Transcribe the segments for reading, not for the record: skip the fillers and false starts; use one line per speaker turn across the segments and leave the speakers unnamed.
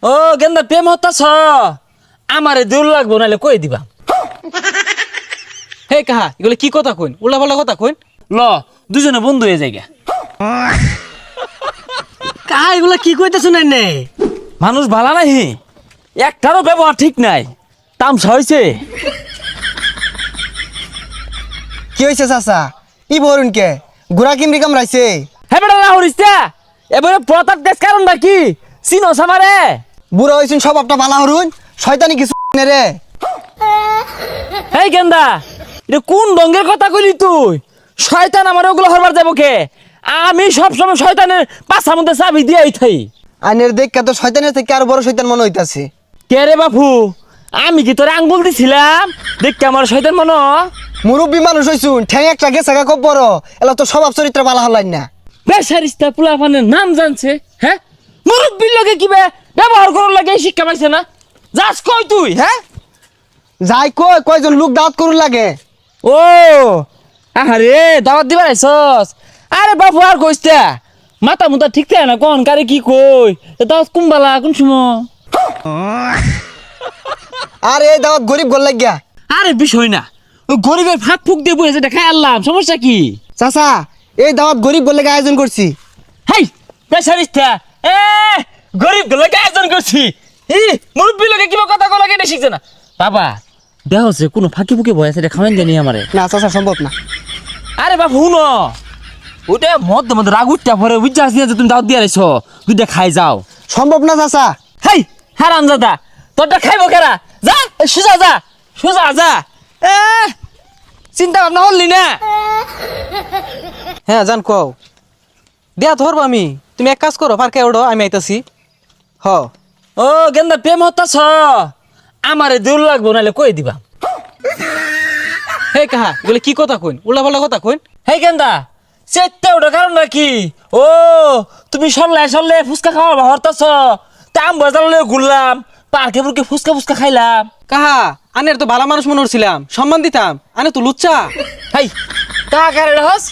ও গেন্দা প্রেম হতাছ আমারে দেউল লাগবো নাহলে কই দিবা।
হে কাহা এগুলো কি কথা কইন, উল্টা পাল্টা কথা কইন।
ল দুজনে বন্ধু হয়ে যাই গা।
কাহা এগুলা কি কইতেছ না?
মানুষ ভালো নাহি, একটারও ব্যবহার ঠিক নাই, তামসা হয়েছে।
কি হয়েছে চাচা? ই বরুন কে গুড়া কিমরি কামড়াইছে?
হ্যাঁ বেটা না হরিস্তা এবারে প্রতাপ দেশ কারণটা কি চিনো সামারে?
বুড়া হয়েছেন সব আপনার বালা হরুন, শয়তানি কিছু রে।
এই গেন্দা এটা কোন ডঙ্গের কথা কইলি তুই? শয়তান আমার ওগুলো হরবার যাবো কে? আমি সবসময় শয়তানের পাছার মধ্যে চাবি দিয়ে থাই।
আইনের দেখা তো শয়তানের থেকে আরো বড় শয়তান মনে হইতাছে।
কে রে বাপু, আমি কি তোর আঙ্গুল দিছিলাম দেখতে আমার শয়তান মনে?
মুরব্বী মানুষ হইছুন, ঠ্যাং একটা গেছে খুব বড়, এলা তো স্বভাব চরিত্র বালা হলাই না।
বেসারিস্তা পোলাপানের নাম জানছে, হ্যাঁ মুরব্বীর লগে কি ব্যবহার করার লাগে শিক্ষা পাইছে না? যাস কই তুই? হ্যাঁ
যাই কই কয়জন লোক দাওয়াত করুন লাগে।
ও আরে দাওয়াত দিবার আইছস? আরে বাপু আর কইস্তা মাথা মুতা ঠিক থাকে না, কোন কারে কি কই দাওয়াত কুম্বালা কোন সময়?
আর এই দাওয়াত গরিব গোল লাগিয়া।
আরে বিষয় না, ওই গরিবের ফাঁক ফুক দিয়ে বসে দেখাই আনলাম, সমস্যা কি?
চাচা এই দাওয়াত গরিব গোল লাগে আয়োজন করছি।
হাই বেসারিস্তা এ গরিব গুলোকে আয়োজন করছি, মুরব্বী লোকে কিবা কথা কলাকে এটা শিখছে না। বাবা দেহ হচ্ছে কোনো ফাঁকি ফুকি ভয় আছে, খাওয়ান জানি আমারে।
না চাচা সম্ভব না।
আরে বাপ হুনো ওটা মধ্যে মধ্যে রাগ উঠটা পরে বুঝতে আসি যে তুমি দাওয়াত দিয়ে আইছো, দুইটা খাই যাও।
সম্ভব না চাচা।
হাই হারাম দাদা তোরটা খাইবো কেরা? যা সোজা যা, সোজা যা। এ চিন্তা ভাবনা করলি না?
হ্যাঁ জান কও দিয়া ধরবো আমি, তুমি এক কাজ করো ফারকে ওড়ো, আমি আইতাছি। হ
ও গেন্দা প্রেম হতাছ আমারে দেউল লাগবো নাহলে কই দিবা।
হে কাহা এগুলো কি কথা কইন, উল্টা পাল্টা কথা কইন।
হে গেন্দা চেতে ওটা কারণ নাকি? ও তুমি সরলে সরলে ফুচকা খাওয়া হরতাছ, তাম বাজারে ঘুরলাম, পার্কে পুরকে ফুচকা ফুচকা খাইলাম।
কাহা আনের তো ভালো মানুষ মনে হচ্ছিলাম, সম্মান দিতাম, আনে তো লুচ্চা।
হাই কাহা কারে রাহস,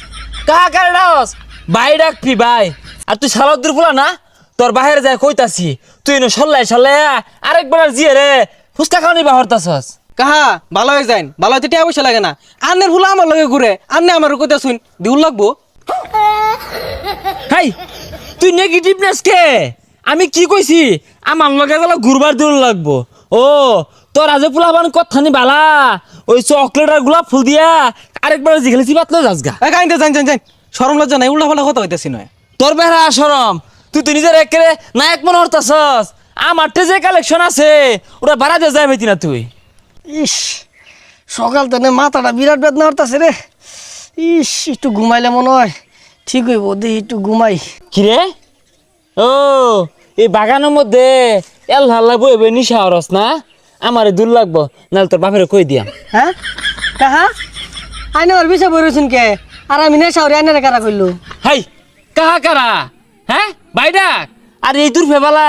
কাহা কারে রাহস? ভাই ডাকবি ভাই। আর তুই সালাউদ্দিন ফুলা না, তোর বাহিরে যায় কইতাছি তুই নো সরলাই সরলে আরেকবার জিয়ে রে ফুচকা খাওয়া নিবা হরতাছস।
কাহা ভালো হয়ে যাইন, ভালো হইতে টিয়া পয়সা লাগে না। আনের ভুলা আমার লগে ঘুরে, আনে আমার কথা শুন দিউল লাগবো।
হাই তুই নেগেটিভনেস কে? আমি কি কইছি আমার লগে গেলে ঘুরবার দিন লাগবো। ও তোর আজ পোলাবান কথা নি বালা, ওই চকলেট আর গোলাপ ফুল দিয়া আরেকবার জিগেলে চিবাত লই যাস গা।
গাইতে যাইন যাইন যাইন, শরম লজ্জা নাই, উল্টা পাল্টা কথা হইতেছি নয়।
তোর বেহরা সরম, তুই তো নিজের একেবারে নায়ক মনে হরতাছস। আমার যে কালেকশন আছে ওটা ভাড়া দিয়ে যাই না তুই।
ইস সকাল থেকে মাথাটা বিরাট বেদনা হতাছে রে। ইস একটু ঘুমাইলে মনে হয় ঠিক হইব, দেখি একটু ঘুমাই।
কিরে ও এই বাগানের মধ্যে এল হাল্লা বইবে নিশা হরস না? আমারে দূর লাগবো নাহলে তোর বাপের কই দিয়াম।
হ্যাঁ কাহা আইনে ওর বিষয় বইরছেন কে? আর আমি নেশা ওরে আইনে কারা করলো?
হাই কাহা কারা? হ্যাঁ ভাই ডাক। আর এই দূর ফেবালা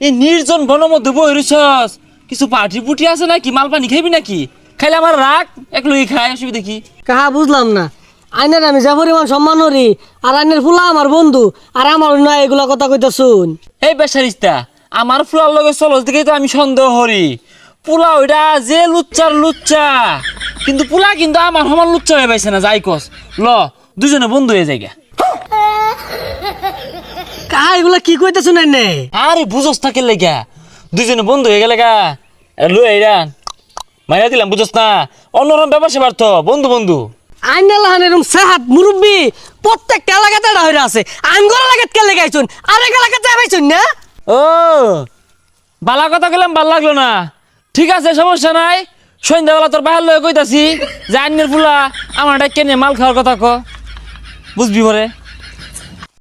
এই নির্জন বনের মধ্যে বই রইছস, কিছু পার্টি পুটি আছে নাকি? মাল পানি খাইবি নাকি? খাইলে আমার রাগ এক লই খাই, অসুবিধা কি?
কাহা বুঝলাম না, আইনের আমি যা পরিমাণ সম্মান করি আর আইনের ফুলা আমার বন্ধু, আর আমার নয় এগুলা কথা কইতা শুন।
এই বেসারিস্তা আমার ফুলার লগে চলস দেখেই তো আমি সন্দেহ হরি। পোলা ওইটা যে লুচ্চার লুচ্চা, কিন্তু পোলা কিন্তু আমার সমান লুচ্চা হয়ে পাইছে না। যাই কস ল দুজনে বন্ধু হয়ে যাই গা।
কাহা এগুলা কি কইতা শুনেন নে?
আরে বুঝস থাকে লেগা দুজনে বন্ধু হয়ে গেলে গা লুই আইরা মাইরা দিলাম, বুঝস না? অন্যরকম ব্যাপার সেবার তো বন্ধু বন্ধু।
আইনের লাহান এরকম সেহাত মুরব্বী প্রত্যেকটা এলাকাতে হয়ে আছে। আঙ্গর এলাকাত কে লেগাইছুন, আরেক এলাকাতে যাইছুন না?
ও বালা কথা গেলাম ভাল লাগলো না, ঠিক আছে সমস্যা নাই। সন্ধ্যাবেলা তোর বাহার লয়ে কইতাছি যে আন্যের ফুলা আমার কেনে মাল খাওয়ার কথা ক, বুঝবি পরে।